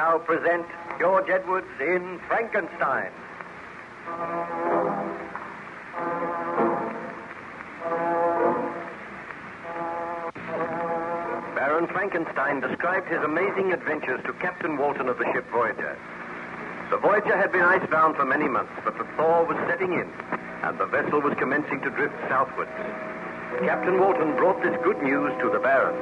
now present George Edwards in Frankenstein. Baron Frankenstein described his amazing adventures to Captain Walton of the ship Voyager. The Voyager had been icebound for many months, but the thaw was setting in, and the vessel was commencing to drift southwards. Captain Walton brought this good news to the Baron.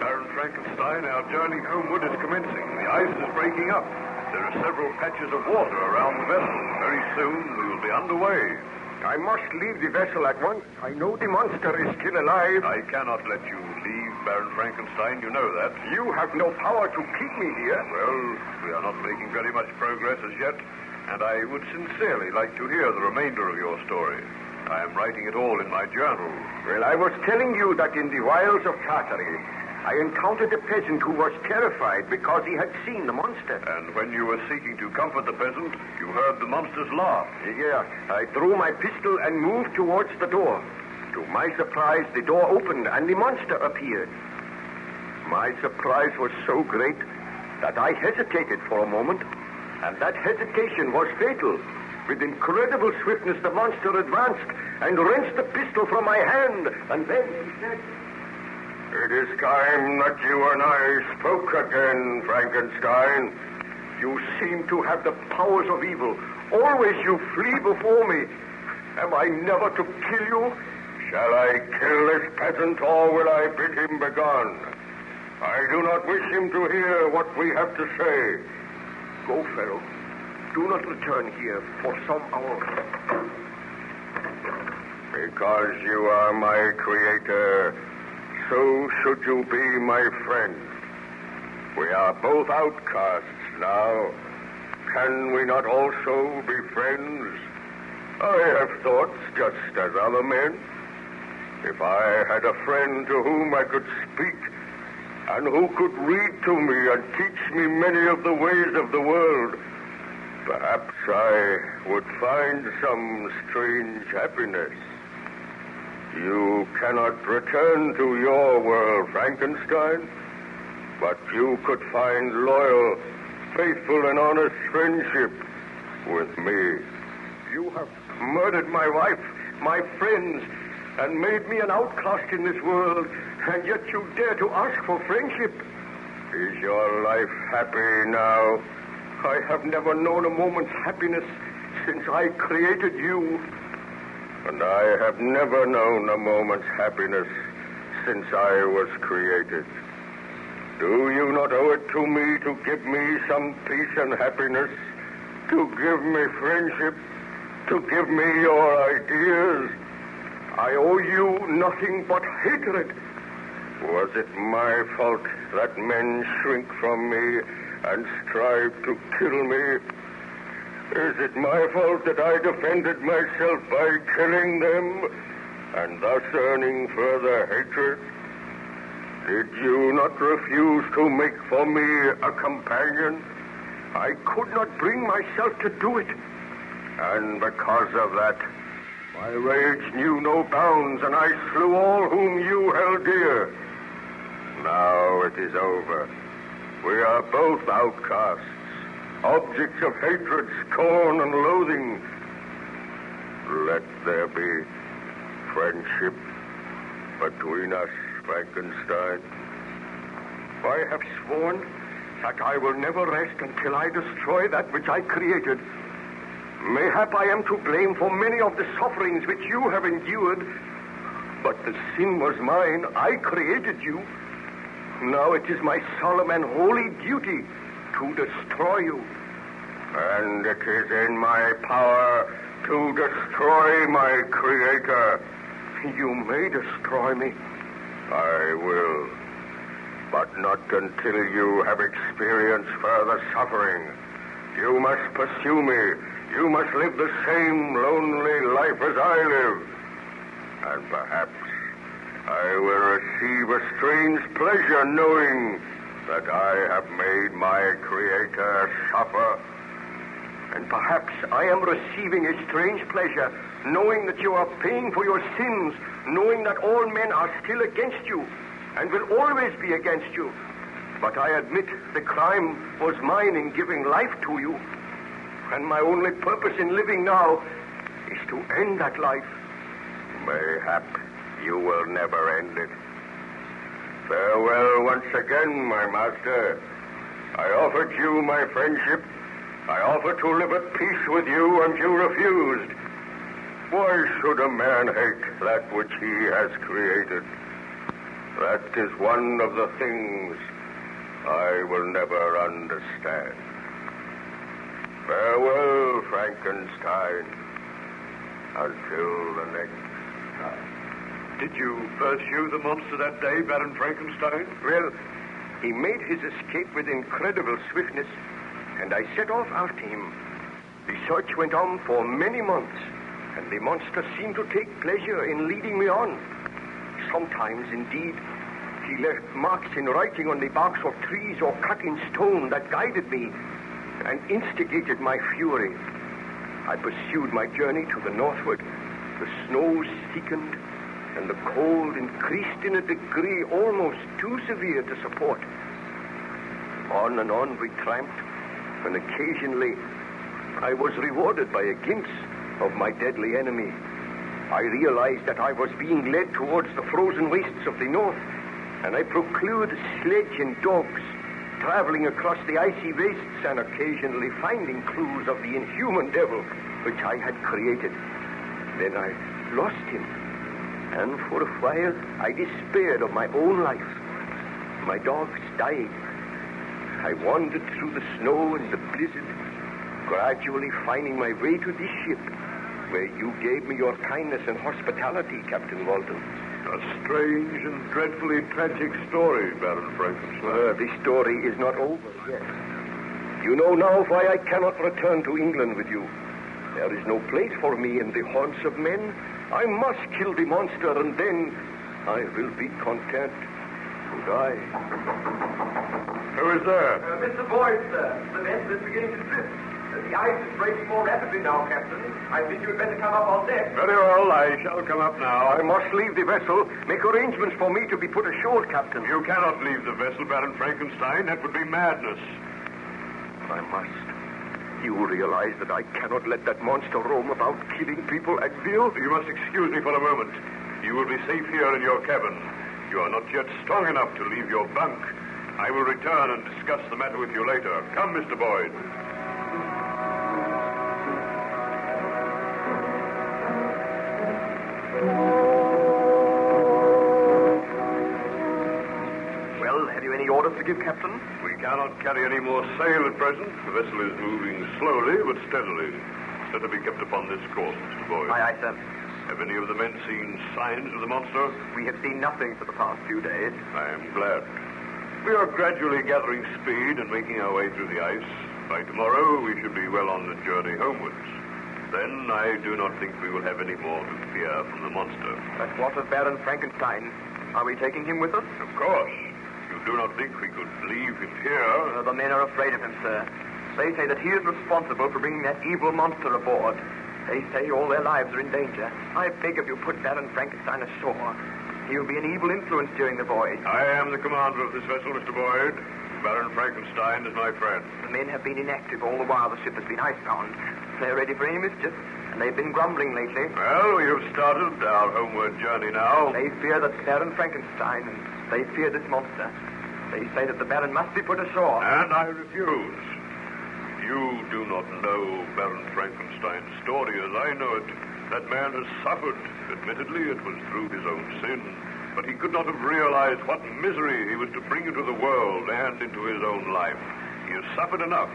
Baron Frankenstein, our journey homeward is commencing. The ice is breaking up. There are several patches of water around the vessel. Very soon we will be underway. I must leave the vessel at once. I know the monster is still alive. I cannot let you leave, Baron Frankenstein. You know that. You have no power to keep me here. Well, we are not making very much progress as yet, and I would sincerely like to hear the remainder of your story. I am writing it all in my journal. Well, I was telling you that in the wilds of Tartary, I encountered a peasant who was terrified because he had seen the monster. And when you were seeking to comfort the peasant, you heard the monster's laugh. Yeah, I drew my pistol and moved towards the door. To my surprise, the door opened and the monster appeared. My surprise was so great that I hesitated for a moment, and that hesitation was fatal. With incredible swiftness, the monster advanced and wrenched the pistol from my hand, and then he said, "It is time that you and I spoke again, Frankenstein. You seem to have the powers of evil. Always you flee before me. Am I never to kill you? Shall I kill this peasant, or will I bid him begone? I do not wish him to hear what we have to say. Go, fellow. Do not return here for some hours." "Because you are my creator, so should you be my friend. We are both outcasts now. Can we not also be friends? I have thoughts just as other men. If I had a friend to whom I could speak, and who could read to me and teach me many of the ways of the world, perhaps I would find some strange happiness. You cannot return to your world, Frankenstein, but you could find loyal, faithful, and honest friendship with me. You have murdered my wife, my friends, and made me an outcast in this world, and yet you dare to ask for friendship. Is your life happy now? I have never known a moment's happiness since I created you. And I have never known a moment's happiness since I was created. Do you not owe it to me to give me some peace and happiness? To give me friendship? To give me your ideas? I owe you nothing but hatred. Was it my fault that men shrink from me and strive to kill me? Is it my fault that I defended myself by killing them and thus earning further hatred? Did you not refuse to make for me a companion? I could not bring myself to do it. And because of that, my rage knew no bounds, and I slew all whom you held dear. Now it is over. We are both outcasts, objects of hatred, scorn, and loathing. Let there be friendship between us, Frankenstein. I have sworn that I will never rest until I destroy that which I created. Mayhap I am to blame for many of the sufferings which you have endured, but the sin was mine. I created you. Now it is my solemn and holy duty to destroy you. And it is in my power to destroy my creator. You may destroy me. I will. But not until you have experienced further suffering. You must pursue me. You must live the same lonely life as I live. And perhaps I will receive a strange pleasure knowing that I have made my creator suffer. And perhaps I am receiving a strange pleasure, knowing that you are paying for your sins, knowing that all men are still against you and will always be against you. But I admit the crime was mine in giving life to you. And my only purpose in living now is to end that life. Mayhap you will never end it. Farewell once again, my master. I offered you my friendship. I offered to live at peace with you, and you refused. Why should a man hate that which he has created? That is one of the things I will never understand. Farewell, Frankenstein. Until the next time. Did you pursue the monster that day, Baron Frankenstein? Well, he made his escape with incredible swiftness, and I set off after him. The search went on for many months, and the monster seemed to take pleasure in leading me on. Sometimes, indeed, he left marks in writing on the barks of trees or cut in stone that guided me and instigated my fury. I pursued my journey to the northward. The snows thickened, and the cold increased in a degree almost too severe to support. On and on we tramped, and occasionally I was rewarded by a glimpse of my deadly enemy. I realized that I was being led towards the frozen wastes of the north, and I procured sledge and dogs, traveling across the icy wastes and occasionally finding clues of the inhuman devil which I had created. Then I lost him, and for a while I despaired of my own life. My dogs died. I wandered through the snow and the blizzard, gradually finding my way to this ship, where you gave me your kindness and hospitality, Captain Walton. A strange and dreadfully tragic story, Baron Frankenstein. This story is not over yet. You know now why I cannot return to England with you. There is no place for me in the haunts of men. I must kill the monster, and then I will be content to die. Who is there? Mr. Boyd, sir. The vessel is beginning to drift. The ice is breaking more rapidly now, Captain. I think you had better come up on deck. Very well, I shall come up now. I must leave the vessel. Make arrangements for me to be put ashore, Captain. You cannot leave the vessel, Baron Frankenstein. That would be madness. I must. You realize that I cannot let that monster roam about killing people at will? You must excuse me for a moment. You will be safe here in your cabin. You are not yet strong enough to leave your bunk. I will return and discuss the matter with you later. Come, Mr. Boyd. Well, have you any orders to give, Captain? We cannot carry any more sail at present. The vessel is moving slowly but steadily. Let her be kept upon this course, Mr. Boyd. Aye, aye, sir. Have any of the men seen signs of the monster? We have seen nothing for the past few days. I am glad. We are gradually gathering speed and making our way through the ice. By tomorrow, we should be well on the journey homewards. Then I do not think we will have any more to fear from the monster. But what of Baron Frankenstein? Are we taking him with us? Of course. You do not think we could leave him here? The men are afraid of him, sir. They say that he is responsible for bringing that evil monster aboard. They say all their lives are in danger. I beg of you, put Baron Frankenstein ashore. He will be an evil influence during the voyage. I am the commander of this vessel, Mr. Boyd. Baron Frankenstein is my friend. The men have been inactive all the while the ship has been icebound. They're ready for any mischief, and they've been grumbling lately. Well, we have started our homeward journey now. They fear that Baron Frankenstein, and they fear this monster. They say that the Baron must be put ashore. And I refuse. You do not know Baron Frankenstein's story as I know it. That man has suffered. Admittedly, it was through his own sin. But he could not have realized what misery he was to bring into the world and into his own life. He has suffered enough,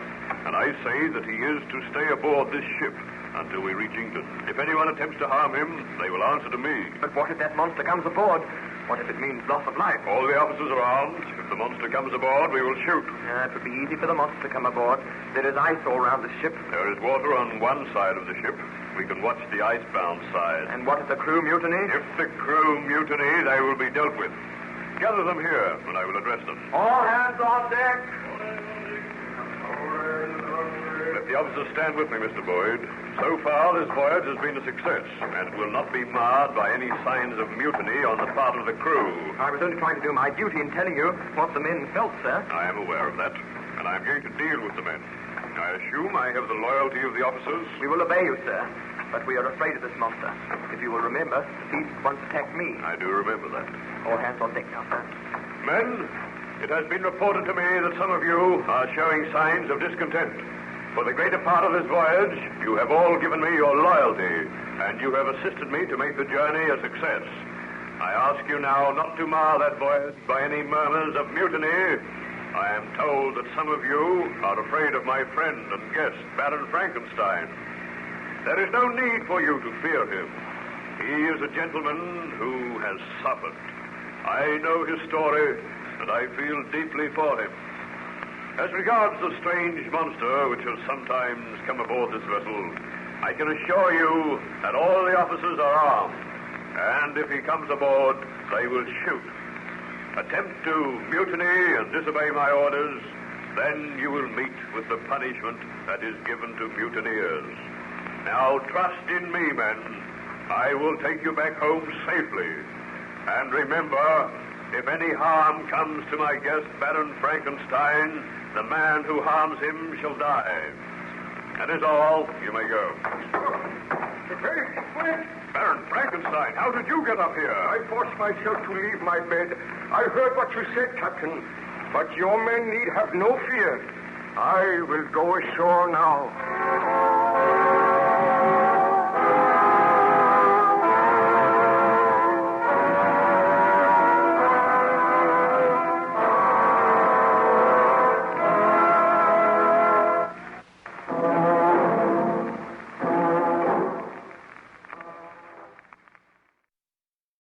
and I say that he is to stay aboard this ship until we reach England. If anyone attempts to harm him, they will answer to me. But what if that monster comes aboard? What if it means loss of life? All the officers are armed. If the monster comes aboard, we will shoot. It would be easy for the monster to come aboard. There is ice all around the ship. There is water on one side of the ship. We can watch the icebound side. And what if the crew mutiny? If the crew mutiny, they will be dealt with. Gather them here, and I will address them. All hands on deck. Let the officers stand with me, Mr. Boyd. So far, this voyage has been a success, and it will not be marred by any signs of mutiny on the part of the crew. I was only trying to do my duty in telling you what the men felt, sir. I am aware of that, and I am going to deal with the men. I assume I have the loyalty of the officers. We will obey you, sir, but we are afraid of this monster. If you will remember, he once attacked me. I do remember that. All hands on deck now, sir. Men, it has been reported to me that some of you are showing signs of discontent. For the greater part of this voyage, you have all given me your loyalty, and you have assisted me to make the journey a success. I ask you now not to mar that voyage by any murmurs of mutiny. I am told that some of you are afraid of my friend and guest, Baron Frankenstein. There is no need for you to fear him. He is a gentleman who has suffered. I know his story, and I feel deeply for him. As regards the strange monster which has sometimes come aboard this vessel, I can assure you that all the officers are armed, and if he comes aboard, they will shoot. Attempt to mutiny and disobey my orders, then you will meet with the punishment that is given to mutineers. Now trust in me, men. I will take you back home safely. And remember, if any harm comes to my guest, Baron Frankenstein, the man who harms him shall die. That is all. You may go. Baron Frankenstein, how did you get up here? I forced myself to leave my bed. I heard what you said, Captain. But your men need have no fear. I will go ashore now.